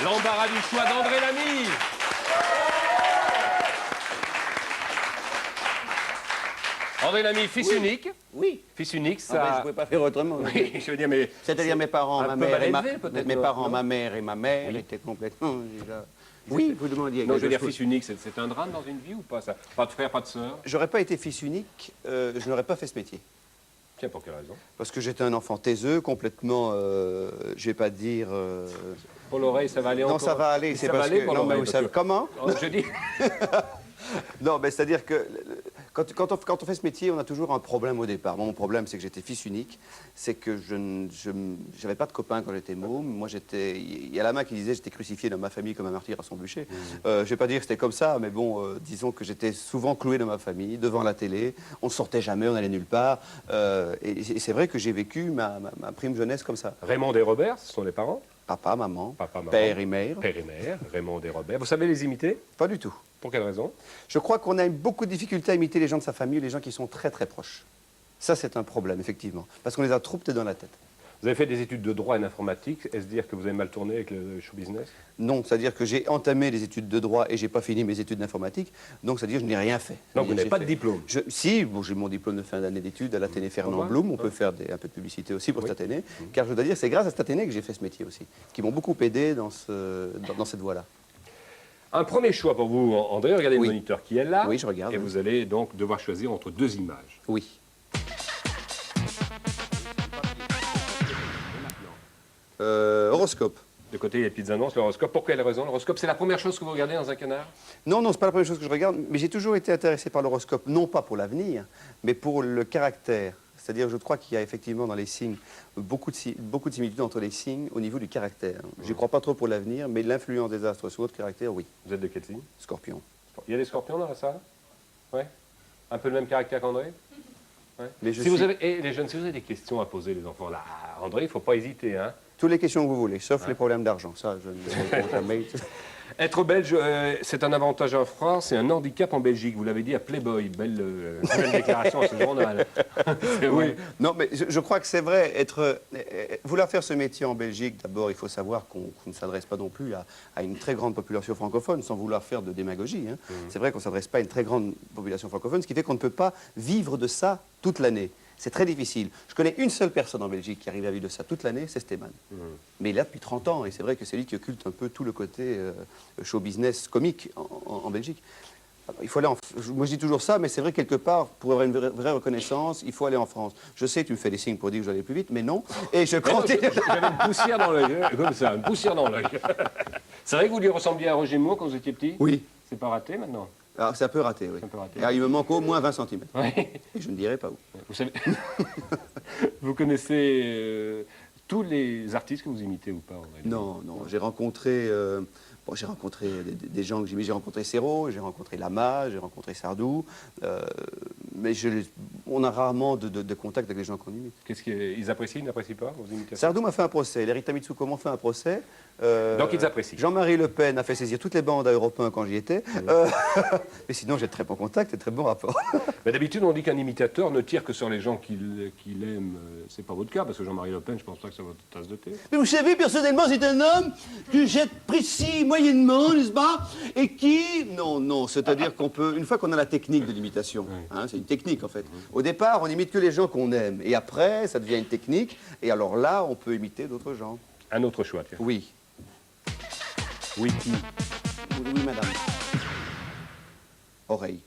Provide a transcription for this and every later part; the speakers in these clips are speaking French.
L'embarras du choix d'André Lamy. André Lamy, fils unique. Oui. Fils unique, ça... Ah ben, je ne pouvais pas faire autrement. Oui, je veux dire, mais... C'est-à-dire mes parents, ma mère et mes parents, ma mère et ma mère étaient complètement déjà... Oui, vous demandiez. Non, je veux dire, fils unique, c'est un drame dans une vie ou pas ça? Pas de frère, pas de sœur? J'aurais pas été fils unique, je n'aurais pas fait ce métier. Tiens, pour quelle raison? Parce que j'étais un enfant taiseux, complètement, je vais pas dire... Pour l'oreille, ça va aller encore? Non, ça va aller, c'est parce que... Non, mais vous savez... Comment? Je dis... Non, mais c'est-à-dire que quand on fait ce métier, on a toujours un problème au départ. Mon problème, c'est que j'étais fils unique, c'est que je n'avais pas de copains quand j'étais môme. Moi, il y a la main qui disait j'étais crucifié dans ma famille comme un martyr à son bûcher. Je ne vais pas dire que c'était comme ça, mais bon, disons que j'étais souvent cloué dans ma famille, devant la télé. On ne sortait jamais, on n'allait nulle part. Et c'est vrai que j'ai vécu ma prime jeunesse comme ça. Raymond et Robert, ce sont les parents? Papa, maman, père et mère. Père et mère, Raymond et Robert. Vous savez les imiter? Pas du tout. Pour quelle raison? Je crois qu'on a beaucoup de difficultés à imiter les gens de sa famille, les gens qui sont très très proches. Ça, c'est un problème, effectivement, parce qu'on les a trop peut-être dans la tête. Vous avez fait des études de droit et d'informatique. Est-ce dire que vous avez mal tourné avec le show business? Non, c'est-à-dire que j'ai entamé les études de droit et j'ai pas fini mes études d'informatique, donc c'est-à-dire que je n'ai rien fait. Donc vous n'avez pas de diplôme? Si, bon, j'ai mon diplôme de fin d'année d'études à l'Athénée Fernand Blum. On peut faire un peu de publicité aussi pour cet Athénée, car je dois dire, c'est grâce à cet Athénée que j'ai fait ce métier aussi, qui m'ont beaucoup aidé dans cette voie-là. Un premier choix pour vous, André. Regardez le moniteur qui est là. Oui, je regarde. Et vous allez donc devoir choisir entre deux images. Oui. Horoscope. De côté, il y a des petites annonces, l'horoscope. Pour quelle raison? L'horoscope, c'est la première chose que vous regardez dans un canard? Non, non, c'est pas la première chose que je regarde, mais j'ai toujours été intéressé par l'horoscope, non pas pour l'avenir, mais pour le caractère. C'est-à-dire, je crois qu'il y a effectivement dans les signes beaucoup de similitudes entre les signes au niveau du caractère. Je ne crois pas trop pour l'avenir, mais l'influence des astres sur votre caractère, oui. Vous êtes de quel signe? Scorpion. Il y a des scorpions dans la salle? Oui. Un peu le même caractère qu'André? Ouais. Les jeunes, si vous avez des questions à poser, les enfants, là, André, il ne faut pas hésiter, hein? Toutes les questions que vous voulez, sauf les problèmes d'argent. Ça, je ne réponds jamais. Être belge, c'est un avantage en France et un handicap en Belgique. Vous l'avez dit à Playboy. Belle déclaration à ce journal. Oui. Non, mais je crois que c'est vrai. Vouloir faire ce métier en Belgique, d'abord, il faut savoir qu'on ne s'adresse pas non plus à une très grande population francophone, sans vouloir faire de démagogie. Hein. C'est vrai qu'on ne s'adresse pas à une très grande population francophone, ce qui fait qu'on ne peut pas vivre de ça toute l'année. C'est très difficile. Je connais une seule personne en Belgique qui arrive à vivre de ça toute l'année, c'est Stéman. Mais il est là depuis 30 ans, et c'est vrai que c'est lui qui occulte un peu tout le côté show business comique en Belgique. Alors, il faut aller moi je dis toujours ça, mais c'est vrai quelque part, pour avoir une vraie reconnaissance, il faut aller en France. Je sais, tu me fais des signes pour dire que je vais aller plus vite, mais non. Et je continue. J'avais une poussière dans l'œil, comme ça, une poussière dans l'œil. C'est vrai que vous lui ressembliez à Roger Moore quand vous étiez petit? Oui. C'est pas raté maintenant? Alors, c'est un peu raté, oui. Alors, il me manque au moins 20 cm. Oui. Et je ne dirai pas où. Vous savez, vous connaissez tous les artistes que vous imitez ou pas? Non, non. J'ai rencontré des gens que j'aimais. J'ai rencontré Serrault, j'ai rencontré Lama, j'ai rencontré Sardou. Mais on a rarement de contact avec les gens qu'on imite. Qu'est-ce qu'ils apprécient, ils n'apprécient pas vos imitations? Sardou m'a fait un procès. L'Erita Mitsuko m'a fait un procès. Donc ils apprécient. Jean-Marie Le Pen a fait saisir toutes les bandes à Europe 1 quand j'y étais. Mais sinon, j'ai de très bons contacts et de très bons rapports. Mais d'habitude, on dit qu'un imitateur ne tire que sur les gens qu'il aime. C'est pas votre cas, parce que Jean-Marie Le Pen, je pense pas que c'est votre tasse de thé. Mais vous savez, personnellement, c'est un homme que j'apprécie moyennement, n'est-ce pas? Et qui... Non, non, c'est-à-dire qu'on peut... Une fois qu'on a la technique de l'imitation, hein, c'est une technique, en fait. Au départ, on imite que les gens qu'on aime. Et après, ça devient une technique. Et alors là, on peut imiter d'autres gens. Un autre choix, tiens. Oui. Oui, qui? Oui, madame. Oreille.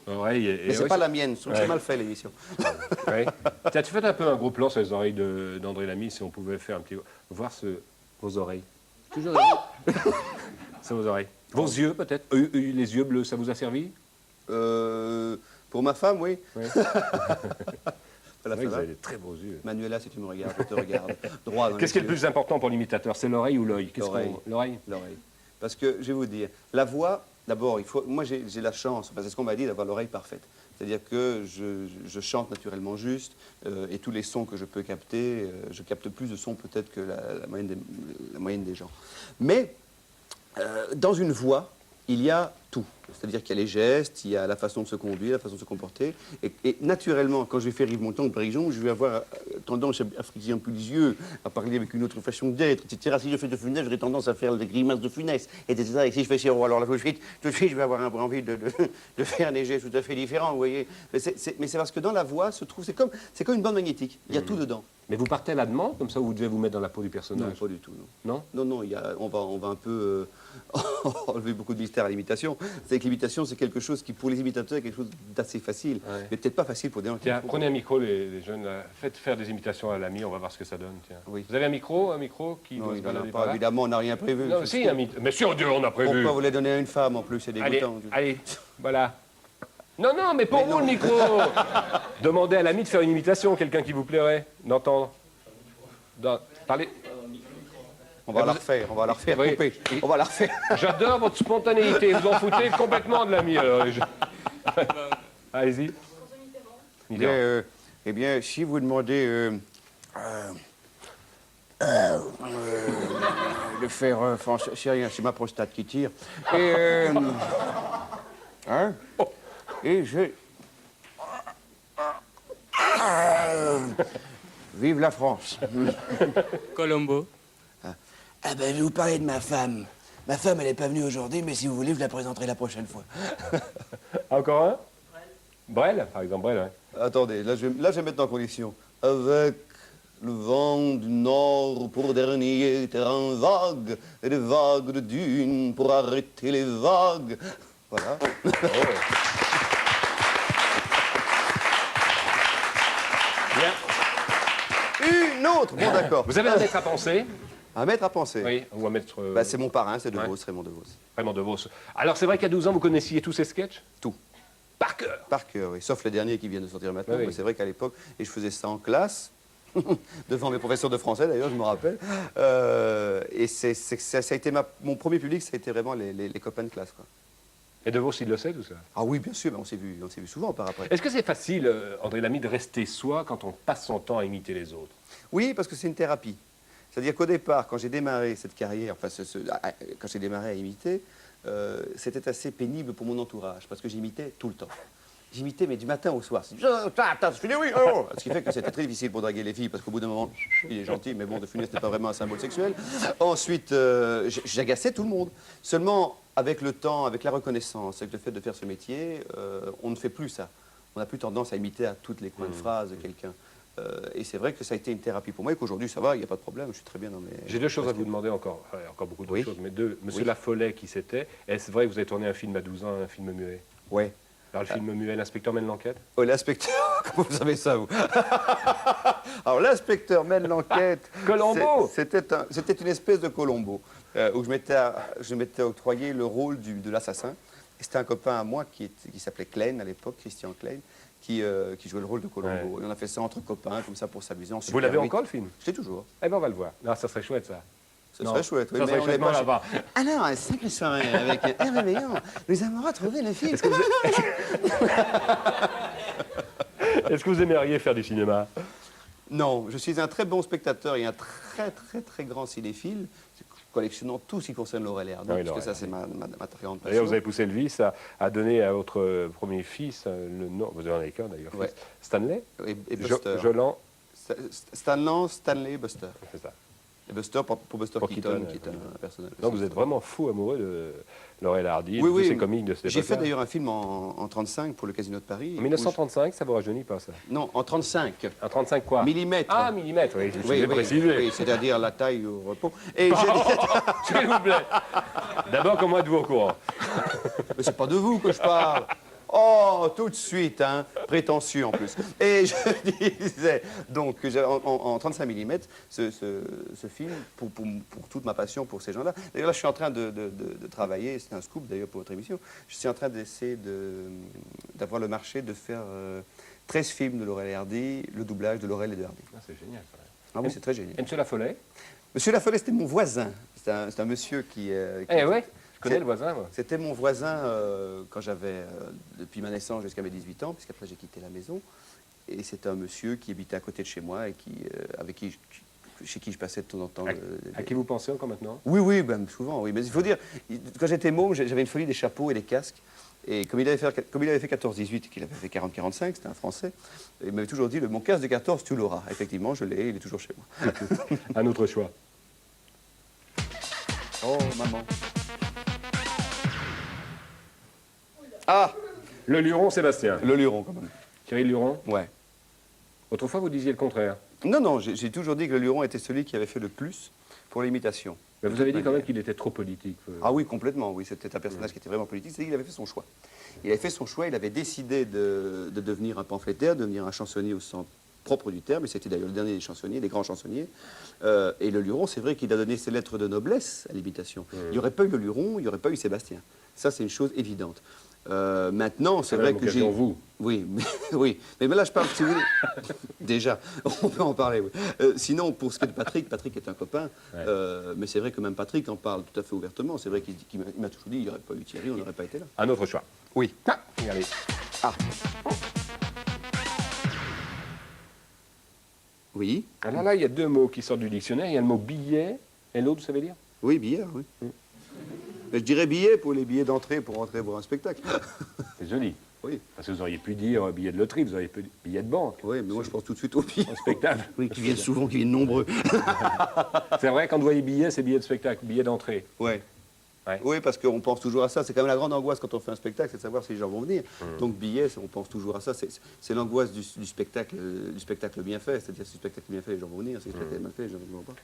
Oreille mais c'est pas la mienne, je trouve que c'est mal fait l'émission. Ouais. Tiens, tu fais un peu un gros plan sur les oreilles d'André Lamy, si on pouvait faire un petit... Voir vos oreilles. Toujours c'est vos oreilles. Vos yeux, peut-être. Les yeux bleus, ça vous a servi? Pour ma femme, oui. Oui. Voilà, vous avez des très beaux yeux. Manuela, si tu me regardes, je te regarde. Droit dans Qu'est-ce qui est le plus important pour l'imitateur? C'est l'oreille ou l'œil? L'oreille. L'oreille. Parce que, je vais vous dire, la voix, d'abord, moi j'ai la chance, c'est ce qu'on m'a dit, d'avoir l'oreille parfaite. C'est-à-dire que je chante naturellement juste, et tous les sons que je peux capter, je capte plus de sons peut-être que la moyenne des gens. Mais, dans une voix, il y a tout. C'est-à-dire qu'il y a les gestes, il y a la façon de se conduire, la façon de se comporter. Et naturellement, quand je vais faire Yves Montand, par exemple, je vais avoir tendance à friser un peu les yeux, à parler avec une autre façon d'être, etc. Si je fais de Funès, j'aurai tendance à faire des grimaces de Funès, etc. Et si je fais Chéreau, alors là, tout de suite, je vais avoir un peu envie de faire des gestes tout à fait différents, vous voyez. Mais c'est parce que dans la voix se trouve, c'est comme une bande magnétique. Il y a tout dedans. Mais vous partez à la demande, comme ça vous devez vous mettre dans la peau du Non, personnage. pas du tout, non. Non? Non, non, on va un peu enlever beaucoup de mystère à l'imitation. C'est que l'imitation, c'est quelque chose qui, pour les imitateurs, est quelque chose d'assez facile, Ouais. mais peut-être pas facile pour des gens qui Tiens, le font. prenez un micro, les jeunes, là. Faites faire des imitations à l'ami, on va voir ce que ça donne. Tiens. Oui. Vous avez un micro qui Non, doit se il n'y en a balader pas, par là? évidemment, on n'a rien prévu. Non, si, mais sûr, Dieu, on a prévu. Pourquoi vous les donnez à une femme, en plus, c'est Allez, dégoûtant. allez, voilà. Non, non, mais pour vous, le micro. Demandez à l'ami de faire une imitation, quelqu'un qui vous plairait d'entendre. Parlez. On va la refaire, Oui. couper. On va la refaire. J'adore votre spontanéité, vous en foutez complètement de l'ami. Alors. Allez-y. Mitterrand. Eh bien, si vous demandez de faire français, c'est rien, c'est ma prostate qui tire. Et hein? Et je vive la France. Colombo. Ah ben, je vais vous parler de ma femme. Ma femme, elle n'est pas venue aujourd'hui, mais si vous voulez, je la présenterai la prochaine fois. Encore un? Brel, par exemple, Brel, ouais. Attendez, là je vais mettre en condition. Avec le vent du nord pour dernier terrain vague, et des vagues de dunes pour arrêter les vagues. Voilà. Bien. Une autre, bon d'accord. Vous avez un maître à penser? Un maître à penser. Oui, ou un maître... Bah, c'est mon parrain, c'est Ouais. Raymond DeVos. Raymond DeVos. Alors, c'est vrai qu'à 12 ans, vous connaissiez tous ces sketchs? Tout. Par cœur. Par cœur, oui. Sauf les derniers qui viennent de sortir maintenant. Oui. Mais c'est vrai qu'à l'époque, et je faisais ça en classe, devant mes professeurs de français d'ailleurs, je me rappelle. Et ça a été mon premier public, ça a été vraiment les copains de classe, quoi. Et DeVos, il le sait, tout ça? Ah oui, bien sûr, on s'est vu souvent par après. Est-ce que c'est facile, André Lamy, de rester soi quand on passe son temps à imiter les autres? Oui, parce que c'est une thérapie. C'est-à-dire qu'au départ, quand j'ai démarré cette carrière, enfin, quand j'ai démarré à imiter, c'était assez pénible pour mon entourage, parce que j'imitais tout le temps. J'imitais, mais du matin au soir. Ce qui fait que c'était très difficile pour draguer les filles, parce qu'au bout d'un moment, il est gentil, mais bon, De Funès n'était pas vraiment un symbole sexuel. Ensuite, j'agaçais tout le monde. Seulement, avec le temps, avec la reconnaissance, avec le fait de faire ce métier, on ne fait plus ça. On n'a plus tendance à imiter à toutes les coins de phrases quelqu'un. Et c'est vrai que ça a été une thérapie pour moi et qu'aujourd'hui ça va, il n'y a pas de problème, je suis très bien dans mes... J'ai deux choses à vous demander encore, encore beaucoup d'autres Oui. choses, mais deux. Monsieur Oui. Lafollet, qui c'était, est-ce vrai que vous avez tourné un film à 12 ans, un film muet? Ouais. Alors, le film muet, l'inspecteur mène l'enquête? Oh, l'inspecteur, comment vous savez ça, vous? Alors, l'inspecteur mène l'enquête. Colombo. C'était une espèce de Colombo, où je m'étais octroyé le rôle de l'assassin. Et c'était un copain à moi qui s'appelait Klein à l'époque, Christian Klein, qui jouait le rôle de Colombo. Ouais. Et on a fait ça entre copains, comme ça, pour s'amuser. Vous l'avez encore, le film? Je l'ai toujours. Eh bien, on va le voir. Non, ça serait chouette, ça. Ce Non. serait chouette, oui, Ça mais serait on chouette, n'est pas... là-bas. Alors, un sacré soirée avec Hervé Veillon. Nous avons retrouvé le film. Est-ce que vous aimeriez faire du cinéma? Non, je suis un très bon spectateur et un très grand cinéphile, collectionnant tout ce qui concerne Laurel et Hardy, Ah oui, parce que Laurel. ça, c'est ma très grande passion. D'ailleurs, vous avez poussé le vice à donner à votre premier fils le nom, vous en avez qu'un d'ailleurs, Ouais. fils, Stanley Et Buster. Jolan, Stanley, Buster. c'est ça. Et Buster pour Buster Pour Keaton, Keaton, qui est un personnage. Donc aussi vous êtes très vraiment fou amoureux de Laurel Hardy, Oui, de tous oui. ces comiques de cette J'ai fait époque-là. d'ailleurs un film en 35 pour le Casino de Paris. En 1935, ça vous rajeunit pas, ça? Non, en 35 En 35 quoi? millimètres. Ah, millimètres, oui, je me oui, suis précisé. oui, c'est-à-dire la taille au repos. Et j'ai S'il vous plaît. D'abord, comment êtes-vous au courant? Mais c'est pas de vous que je parle. Oh, tout de suite, hein, prétentieux en plus. Et je disais, donc, en 35 mm, ce film, pour toute ma passion pour ces gens-là. D'ailleurs, là, je suis en train de travailler, c'est un scoop d'ailleurs pour votre émission, je suis en train d'essayer d'avoir le marché de faire 13 films de Laurel et Hardy, le doublage de Laurel et de Hardy. Ah, c'est génial, ça. Ah oui, c'est très génial. Et Monsieur Lafollet? Monsieur Lafollet, c'était mon voisin. C'est un monsieur qui Eh ouais, je connais C'est- le voisin, moi. C'était mon voisin quand j'avais, depuis ma naissance jusqu'à mes 18 ans, puisqu'après j'ai quitté la maison. Et c'était un monsieur qui habitait à côté de chez moi et chez qui je passais de temps en temps. À qui vous pensez encore maintenant? Oui, ben, souvent, oui. Mais il faut dire, quand j'étais môme, j'avais une folie des chapeaux et des casques. Et comme il avait fait 14-18 et qu'il avait fait 40-45, c'était un Français, il m'avait toujours dit, mon 15 de 14, tu l'auras. Effectivement, je l'ai, il est toujours chez moi. Un autre choix. Oh, maman. Ah, Le Luron, Sébastien. le Luron, quand même. Thierry Luron. Ouais. Autrefois, vous disiez le contraire. Non, non, j'ai toujours dit que le Luron était celui qui avait fait le plus pour l'imitation. Mais vous avez dit quand même qu'il était trop politique. Ah oui, complètement, oui. C'était un personnage qui était vraiment politique. C'est qu'il avait fait son choix. Il avait fait son choix, il avait décidé de devenir un pamphlétaire, de devenir un chansonnier au sens propre du terme, et c'était d'ailleurs le dernier des chansonniers, des grands chansonniers. Et le Luron, c'est vrai qu'il a donné ses lettres de noblesse à l'imitation. Il n'y aurait pas eu le Luron, il n'y aurait pas eu Sébastien. Ça, c'est une chose évidente. Maintenant, c'est vrai que j'ai... vous. Oui, oui. Mais là, je parle, si vous voulez... Déjà, on peut en parler, oui. Sinon, pour ce qui est de Patrick, Patrick est un copain. Ouais. Mais c'est vrai que même Patrick en parle tout à fait ouvertement. C'est vrai qu'il m'a toujours dit, il n'y aurait pas eu Thierry, on n'aurait pas été là. Un autre choix. Oui. Ah, regardez. Ah. Oui. Alors là, il y a deux mots qui sortent du dictionnaire. Il y a le mot billet et l'autre, vous savez dire? Oui, billet, oui. Mais je dirais billet pour les billets d'entrée pour entrer voir un spectacle. C'est joli. Oui. Parce que vous auriez pu dire billet de loterie, vous auriez pu dire billet de banque. Oui, mais moi je pense tout de suite aux billets. Au spectacle. Oui, qui viennent souvent, qui viennent nombreux. C'est vrai, quand vous voyez billet, c'est billet de spectacle, billet d'entrée. Ouais. Ouais. Oui, parce qu'on pense toujours à ça. C'est quand même la grande angoisse quand on fait un spectacle, c'est de savoir si les gens vont venir. Donc billet, on pense toujours à ça. C'est l'angoisse du spectacle bien fait. C'est-à-dire si le spectacle est bien fait, les gens vont venir. Si le spectacle est mal fait, les gens ne vont pas.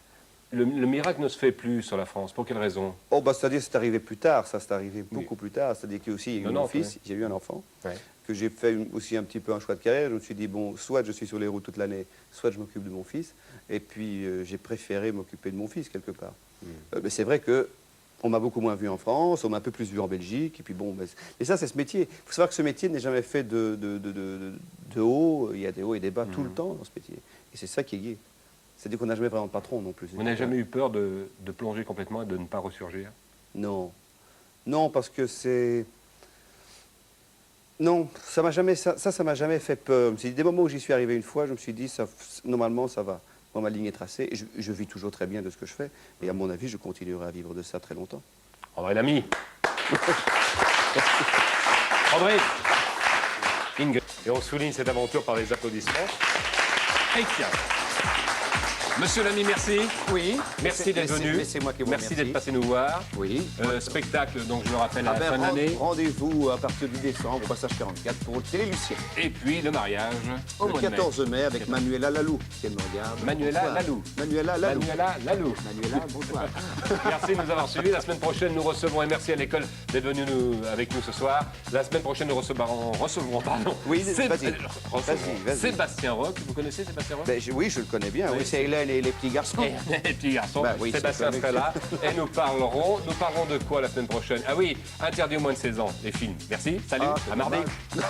Le miracle ne se fait plus sur la France. Pour quelle raison? Oh, bah, c'est-à-dire c'est arrivé plus tard. Ça, c'est arrivé beaucoup plus tard. C'est-à-dire qu'il y a aussi eu Non, mon non, fils, j'ai eu un enfant. Ouais. Que j'ai fait aussi un petit peu un choix de carrière. Je me suis dit, bon, soit je suis sur les routes toute l'année, soit je m'occupe de mon fils. Et puis, j'ai préféré m'occuper de mon fils, quelque part. Mais c'est vrai que on m'a beaucoup moins vu en France, on m'a un peu plus vu en Belgique. Et puis, bon, mais ça, c'est ce métier. Il faut savoir que ce métier n'est jamais fait de haut. Il y a des hauts et des bas tout le temps dans ce métier. Et c'est ça qui est gai. C'est-à-dire qu'on n'a jamais vraiment de patron non plus. Vous n'avez jamais eu peur de plonger complètement et de ne pas ressurgir? Non. Non, parce que c'est... Non, ça m'a jamais fait peur. C'est des moments où j'y suis arrivé une fois, je me suis dit, normalement, ça va. Moi, ma ligne est tracée et je vis toujours très bien de ce que je fais. Et à mon avis, je continuerai à vivre de ça très longtemps. André Lamy. André. Ingrid. Et on souligne cette aventure par les applaudissements. Et tiens. Monsieur Lamy, merci. Oui. Merci d'être venu. C'est moi qui vous Merci remercie. d'être passé nous voir. Oui. Spectacle, donc je le rappelle, à la fin de l'année. Rendez-vous à partir du décembre, au passage 44, pour Télé Lucien. Et puis le mariage au Le mois de mai. 14 mai avec Manuela Lalou, qui elle me regarde. Manuela Bonsoir. Lalou. Manuela Lalou. Manuela Lalou. Manuela, bonsoir. Merci de nous avoir suivis. La semaine prochaine, nous recevons, et merci à l'école d'être venu avec nous ce soir. La semaine prochaine, nous recevrons pardon. Oui, vas-y. Vas-y. Sébastien Roch. Vous connaissez Sébastien Roch? Ben, oui, je le connais bien. Oui, c'est Hélène et les petits garçons. Les petits garçons. Bah oui, Sébastien c'est sera là. Et nous parlerons de quoi la semaine prochaine? Ah oui, interdit aux moins de 16 ans, les films. Merci, salut, Ah, à mardi. dommage.